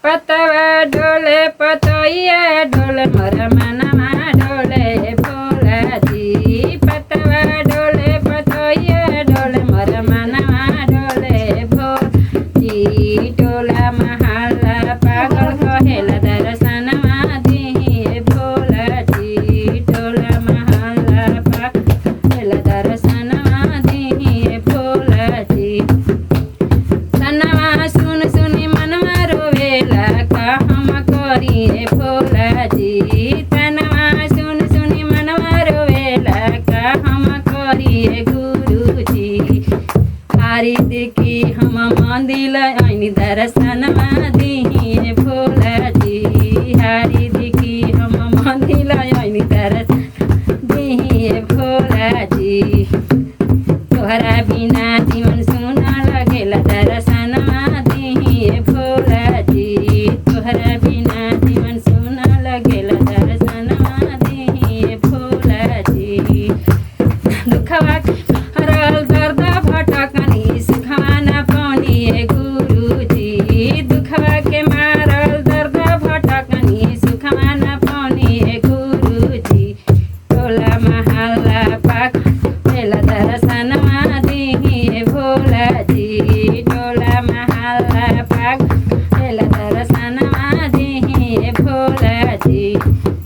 पतवा डोले पतैया डोले मोर मनवा डोले भोला जी। पतवा डोले पतैया डोले मोर मनवा डोले भोला जी। टोला महला पागल कहेला दर्शनवा दिही भोला जी। टोला महला पागल कहेला दर्शनवा दिही भोला जी। सनवा सुन सुनी मनवा रोवेला का हम करिए भोला जी। तनवा सुन सुनी मनवा रोवेला का हम करिए गुरु जी। हारी देखी हम मंदिर आईनी दर्शनवा दिही भोला जी। हारी देखी हम मंदिर आईनी दर्शन दिही भोला जी। तोहरा बिना जीवन सुना लगेला दर्शनवा दिही भोला जी। तोहरा बिना जीवन सुना लगेला दर्शनवा दिही भोला जी। दुखवा हरल दर्द भटकनी सुखवा न पानी गुरु जी। दुखवा के मारल दर्द भटकनी सुखवा न पानी गुरु जी। टोला महला पाक भेला दर्शनवा दिही भोला जी। टोला महला पाक भेला दर्शनवा दिही भोला जी।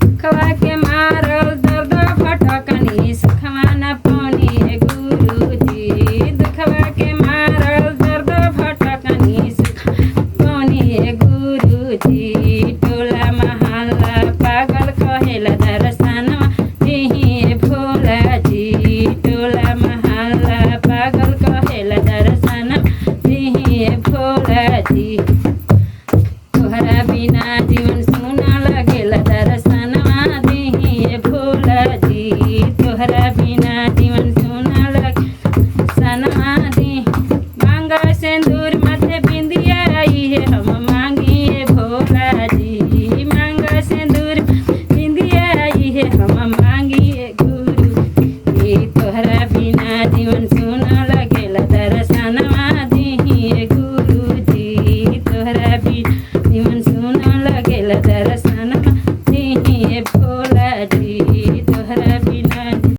दुखवा के मारल दर्द भटकनी सुखवा न पानी गुरु जी। दुखवा के मारल दर्द भटकनी सुख पानी गुरु जी। टोला महला पागल कहेला दर्शनवा दिही भोला जी। टोला महला पागल कहेला दर्शनवा दिही भोला जी। तोहरा बिना